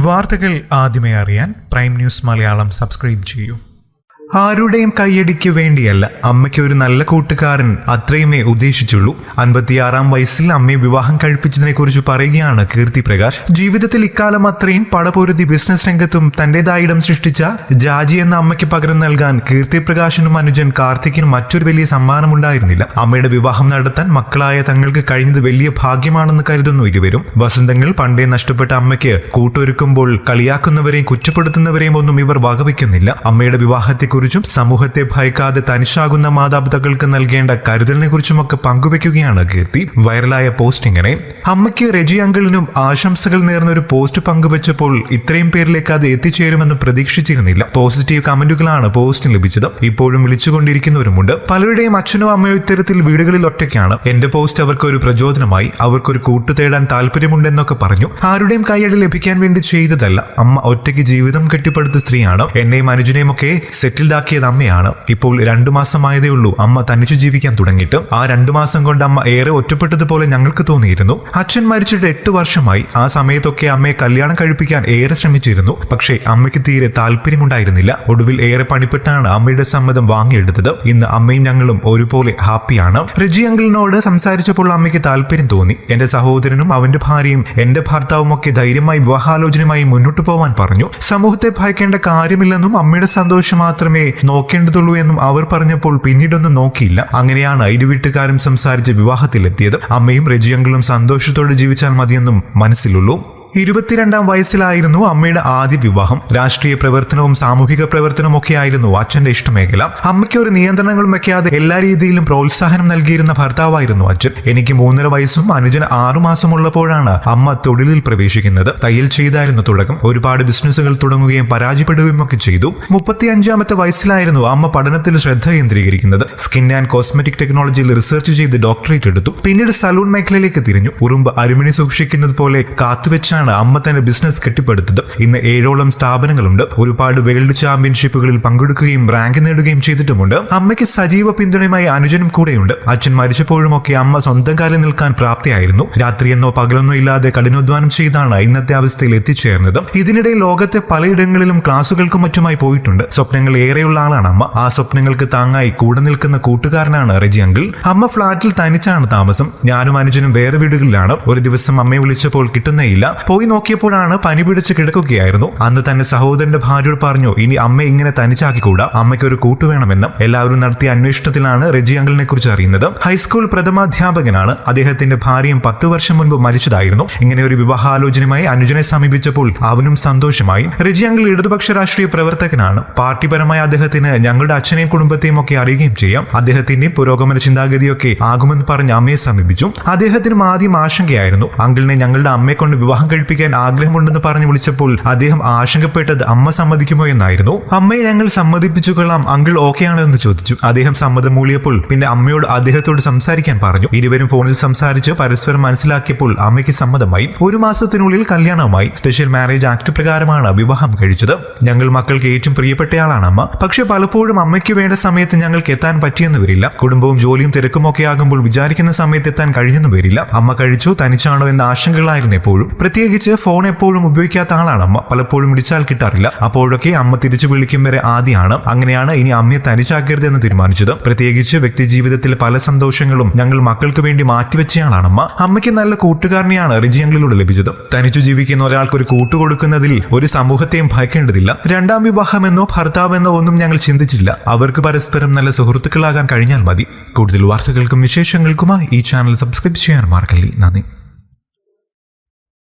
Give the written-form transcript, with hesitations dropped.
വാർത്തകൾ ആദ്യമേ അറിയാൻ പ്രൈം ന്യൂസ് മലയാളം സബ്സ്ക്രൈബ് ചെയ്യൂ. ആരുടെയും കൈയടിക്ക് വേണ്ടിയല്ല, അമ്മയ്ക്ക് ഒരു നല്ല കൂട്ടുകാരൻ അത്രയുമേ ഉദ്ദേശിച്ചുള്ളൂ. 56-ാം വയസ്സിൽ അമ്മയെ വിവാഹം കഴിപ്പിച്ചതിനെ കുറിച്ച് പറയുകയാണ് കീർത്തി പ്രകാശ്. ജീവിതത്തിൽ ഇക്കാലം അത്രയും പടപൊരുതി ബിസിനസ് രംഗത്തും തന്റേതായ ഇടം സൃഷ്ടിച്ച ജാജി എന്ന അമ്മയ്ക്ക് പകരം നൽകാൻ കീർത്തി പ്രകാശിനും അനുജൻ കാർത്തിക്കിനും മറ്റൊരു വലിയ സമ്മാനമുണ്ടായിരുന്നില്ല. അമ്മയുടെ വിവാഹം നടത്താൻ മക്കളായ തങ്ങൾക്ക് കഴിഞ്ഞത് വലിയ ഭാഗ്യമാണെന്ന് കരുതുന്നു ഇരുവരും. വസന്തങ്ങൾ പണ്ടേ നഷ്ടപ്പെട്ട അമ്മയ്ക്ക് കൂട്ടൊരുക്കുമ്പോൾ കളിയാക്കുന്നവരെയും കുറ്റപ്പെടുത്തുന്നവരെയും ഒന്നും ഇവർ വകവയ്ക്കുന്നില്ല. അമ്മയുടെ വിവാഹത്തെ കുറിച്ചും സമൂഹത്തെ ഭയക്കാതെ തനിച്ചാകുന്ന മാതാപിതാക്കൾക്ക് നൽകേണ്ട കരുതലിനെ കുറിച്ചുമൊക്കെ പങ്കുവെക്കുകയാണ് കീർത്തി. വൈറലായ പോസ്റ്റ് ഇങ്ങനെ: അമ്മയ്ക്ക് റെജി അങ്കിളിനും ആശംസകൾ നേർന്ന ഒരു പോസ്റ്റ് പങ്കുവച്ചപ്പോൾ ഇത്രയും പേരിലേക്ക് അത് എത്തിച്ചേരുമെന്ന് പ്രതീക്ഷിച്ചിരുന്നില്ല. പോസിറ്റീവ് കമന്റുകളാണ് പോസ്റ്റിന് ലഭിച്ചത്. ഇപ്പോഴും വിളിച്ചുകൊണ്ടിരിക്കുന്നവരുമുണ്ട്. പലരുടെയും അച്ഛനോ അമ്മയോ ഇത്തരത്തിൽ വീടുകളിൽ ഒറ്റയ്ക്കാണ്. എന്റെ പോസ്റ്റ് അവർക്കൊരു പ്രചോദനമായി, അവർക്കൊരു കൂട്ടു തേടാൻ താല്പര്യമുണ്ടെന്നൊക്കെ പറഞ്ഞു. ആരുടെയും കൈയടി ലഭിക്കാൻ വേണ്ടി ചെയ്തതല്ല. അമ്മ ഒറ്റയ്ക്ക് ജീവിതം കെട്ടിപ്പടുത്ത സ്ത്രീയാണ്. എന്നെയും അനുജനെയും ഒക്കെ സെറ്റിൽ ാക്കിയത് അമ്മയാണ്. ഇപ്പോൾ 2 മാസമായതേ ഉള്ളൂ അമ്മ തനിച്ചു ജീവിക്കാൻ തുടങ്ങിയിട്ട്. ആ 2 മാസം കൊണ്ട് അമ്മ ഏറെ ഒറ്റപ്പെട്ടതുപോലെ ഞങ്ങൾക്ക് തോന്നിയിരുന്നു. അച്ഛൻ മരിച്ചിട്ട് 8 വർഷമായി. ആ സമയത്തൊക്കെ അമ്മയെ കല്യാണം കഴിപ്പിക്കാൻ ഏറെ ശ്രമിച്ചിരുന്നു. പക്ഷേ അമ്മയ്ക്ക് തീരെ താല്പര്യമുണ്ടായിരുന്നില്ല. ഒടുവിൽ ഏറെ പണിപ്പെട്ടാണ് അമ്മയുടെ സമ്മതം വാങ്ങിയെടുത്തത്. ഇന്ന് അമ്മയും ഞങ്ങളും ഒരുപോലെ ഹാപ്പിയാണ്. റെജി അങ്കിളിനോട് സംസാരിച്ചപ്പോൾ അമ്മയ്ക്ക് താല്പര്യം തോന്നി. എന്റെ സഹോദരനും അവന്റെ ഭാര്യയും എന്റെ ഭർത്താവും ഒക്കെ ധൈര്യമായി വിവാഹാലോചനയുമായി മുന്നോട്ട് പോവാൻ പറഞ്ഞു. സമൂഹത്തെ ഭയക്കേണ്ട കാര്യമില്ലെന്നും അമ്മയുടെ സന്തോഷം മാത്രമേ നോക്കേണ്ടതുള്ളൂ എന്നും അവർ പറഞ്ഞപ്പോൾ പിന്നീടൊന്നും നോക്കിയില്ല. അങ്ങനെയാണ് ഇരുവീട്ടുകാരും സംസാരിച്ച് വിവാഹത്തിലെത്തിയത്. അമ്മയും റെജി അങ്കിളും സന്തോഷത്തോടെ ജീവിച്ചാൽ മതിയെന്നും മനസ്സിലുള്ളൂ. 22-ാം വയസ്സിലായിരുന്നു അമ്മയുടെ ആദ്യ വിവാഹം. രാഷ്ട്രീയ പ്രവർത്തനവും സാമൂഹിക പ്രവർത്തനവും ഒക്കെ ആയിരുന്നു അച്ഛന്റെ ഇഷ്ടമേഖല. അമ്മയ്ക്ക് ഒരു നിയന്ത്രണങ്ങളും വെക്കാതെ എല്ലാ രീതിയിലും പ്രോത്സാഹനം നൽകിയിരുന്ന ഭർത്താവായിരുന്നു അച്ഛൻ. എനിക്ക് 3.5 വയസ്സും അനുജന് 6 മാസമുള്ളപ്പോഴാണ് അമ്മ തൊഴിലിൽ പ്രവേശിക്കുന്നത്. തയ്യൽ ചെയ്തായിരുന്നു തുടക്കം. ഒരുപാട് ബിസിനസ്സുകൾ തുടങ്ങുകയും പരാജയപ്പെടുകയും ഒക്കെ ചെയ്തു. 35-ാമത്തെ വയസ്സിലായിരുന്നു അമ്മ പഠനത്തിൽ ശ്രദ്ധ കേന്ദ്രീകരിക്കുന്നത്. സ്കിൻ ആൻഡ് കോസ്മെറ്റിക് ടെക്നോളജിയിൽ റിസർച്ച് ചെയ്ത് ഡോക്ടറേറ്റ് എടുത്തു. പിന്നീട് സലൂൺ മേഖലയിലേക്ക് തിരിഞ്ഞു. ഉറുമ്പ് അരുമിണി സൂക്ഷിക്കുന്നത് പോലെ കാത്തുവെച്ചാണ് അമ്മ തന്നെ ബിസിനസ് കെട്ടിപ്പടുത്തത്. ഇന്ന് 7ഓളം സ്ഥാപനങ്ങളുണ്ട്. ഒരുപാട് വേൾഡ് ചാമ്പ്യൻഷിപ്പുകളിൽ പങ്കെടുക്കുകയും റാങ്ക് നേടുകയും ചെയ്തിട്ടുമുണ്ട്. അമ്മയ്ക്ക് സജീവ പിന്തുണയുമായി അനുജനും കൂടെയുണ്ട്. അച്ഛൻ മരിച്ചപ്പോഴും ഒക്കെ അമ്മ സ്വന്തം കാലിൽ നിൽക്കാൻ പ്രാപ്തിയായിരുന്നു. രാത്രിയെന്നോ പകലെന്നോ ഇല്ലാതെ കഠിനാധ്വാനം ചെയ്താണ് ഇന്നത്തെ അവസ്ഥയിൽ എത്തിച്ചേർന്നത്. ഇതിനിടെ ലോകത്തെ പലയിടങ്ങളിലും ക്ലാസുകൾക്കും മറ്റുമായി പോയിട്ടുണ്ട്. സ്വപ്നങ്ങൾ ഏറെയുള്ള ആളാണ് അമ്മ. ആ സ്വപ്നങ്ങൾക്ക് താങ്ങായി കൂടെ നിൽക്കുന്ന കൂട്ടുകാരനാണ് റെജി അങ്കിൾ. അമ്മ ഫ്ളാറ്റിൽ തനിച്ചാണ് താമസം. ഞാനും അനുജനും വേറെ വീടുകളിലാണ്. ഒരു ദിവസം അമ്മയെ വിളിച്ചപ്പോൾ കിട്ടുന്നേയില്ല. പോയി നോക്കിയപ്പോഴാണ് പനി പിടിച്ച് കിടക്കുകയായിരുന്നു. അന്ന് തന്നെ സഹോദരന്റെ ഭാര്യയോട് പറഞ്ഞു, ഇനി അമ്മ ഇങ്ങനെ തനിച്ചാക്കിക്കൂടാ, അമ്മയ്ക്ക് ഒരു കൂട്ടുവേണമെന്ന്. എല്ലാവരും നടത്തിയ അന്വേഷണത്തിലാണ് റെജി അങ്കിളിനെ കുറിച്ച് അറിയുന്നത്. ഹൈസ്കൂൾ പ്രഥമാധ്യാപകനാണ്. അദ്ദേഹത്തിന്റെ ഭാര്യയും 10 വർഷം മുൻപ് മരിച്ചതായിരുന്നു. ഇങ്ങനെ ഒരു വിവാഹാലോചനയുമായി അനുജനെ സമീപിച്ചപ്പോൾ അവനും സന്തോഷമായി. റെജി അങ്കിൾ ഇടതുപക്ഷ രാഷ്ട്രീയ പ്രവർത്തകനാണ്. പാർട്ടിപരമായ അദ്ദേഹത്തിന് ഞങ്ങളുടെ അച്ഛനെയും കുടുംബത്തെയും ഒക്കെ അറിയുകയും ചെയ്യാം. അദ്ദേഹത്തിന്റെ പുരോഗമന ചിന്താഗതിയൊക്കെ ആകുമെന്ന് പറഞ്ഞ് അമ്മയെ സമീപിച്ചു. അദ്ദേഹത്തിനും ആദ്യം ആശങ്കയായിരുന്നു. അങ്കിളിനെ ഞങ്ങളുടെ അമ്മയെ കൊണ്ട് വിവാഹം കഴിപ്പിക്കാൻ ആഗ്രഹമുണ്ടെന്ന് പറഞ്ഞു വിളിച്ചപ്പോൾ അദ്ദേഹം ആശങ്കപ്പെട്ടത് അമ്മ സമ്മതിക്കുമോ എന്നായിരുന്നു. അമ്മയെ ഞങ്ങൾ സമ്മതിപ്പിച്ചു കൊള്ളാം, അങ്കിൾ ഓക്കെ ആണോ എന്ന് ചോദിച്ചു. അദ്ദേഹം സമ്മതം മൂളിയപ്പോൾ പിന്നെ അമ്മയോട് അദ്ദേഹത്തോട് സംസാരിക്കാൻ പറഞ്ഞു. ഇരുവരും ഫോണിൽ സംസാരിച്ച് പരസ്പരം മനസ്സിലാക്കിയപ്പോൾ അമ്മയ്ക്ക് സമ്മതമായി. 1 മാസത്തിനുള്ളിൽ കല്യാണവുമായി. സ്പെഷ്യൽ മാരേജ് ആക്ട് പ്രകാരമാണ് വിവാഹം കഴിച്ചത്. ഞങ്ങൾ മക്കൾക്ക് ഏറ്റവും പ്രിയപ്പെട്ടയാളാണ് അമ്മ. പക്ഷെ പലപ്പോഴും അമ്മയ്ക്ക് വേണ്ട സമയത്ത് ഞങ്ങൾക്ക് എത്താൻ പറ്റിയെന്ന് വരില്ല. കുടുംബവും ജോലിയും തിരക്കുമൊക്കെ ആകുമ്പോൾ വിചാരിക്കുന്ന സമയത്ത് എത്താൻ കഴിഞ്ഞെന്ന് വരില്ല. അമ്മ കഴിച്ചോ തനിച്ചാണോ എന്ന ആശങ്കകളായിരുന്നു എപ്പോഴും. പ്രത്യേകിച്ച് ഫോൺ എപ്പോഴും ഉപയോഗിക്കാത്ത ആളാണ് അമ്മ. പലപ്പോഴും വിളിച്ചാൽ കിട്ടാറില്ല. അപ്പോഴൊക്കെ അമ്മ തിരിച്ചു വിളിക്കും വരെ ആദ്യമാണ്. അങ്ങനെയാണ് ഇനി അമ്മയെ തനിച്ചാക്കരുത് എന്ന് തീരുമാനിച്ചത്. പ്രത്യേകിച്ച് വ്യക്തി ജീവിതത്തിൽ പല സന്തോഷങ്ങളും ഞങ്ങൾ മക്കൾക്ക് വേണ്ടി മാറ്റിവെച്ചയാളാണ് അമ്മ. അമ്മയ്ക്ക് നല്ല കൂട്ടുകാരനെയാണ് റെജി അങ്കിളിലൂടെ ലഭിച്ചത്. തനിച്ചു ജീവിക്കുന്ന ഒരാൾക്ക് ഒരു കൂട്ടുകൊടുക്കുന്നതിൽ ഒരു സമൂഹത്തെയും ഭയക്കേണ്ടതില്ല. 2ാം വിവാഹമെന്നോ ഭർത്താവെന്നോ ഒന്നും ഞങ്ങൾ ചിന്തിച്ചില്ല. അവർക്ക് പരസ്പരം നല്ല സുഹൃത്തുക്കളാകാൻ കഴിഞ്ഞാൽ മതി. കൂടുതൽ വാർത്തകൾക്കും വിശേഷങ്ങൾക്കുമായി ഈ ചാനൽ സബ്സ്ക്രൈബ് ചെയ്യാൻ മറക്കല്ലേ. നന്ദി.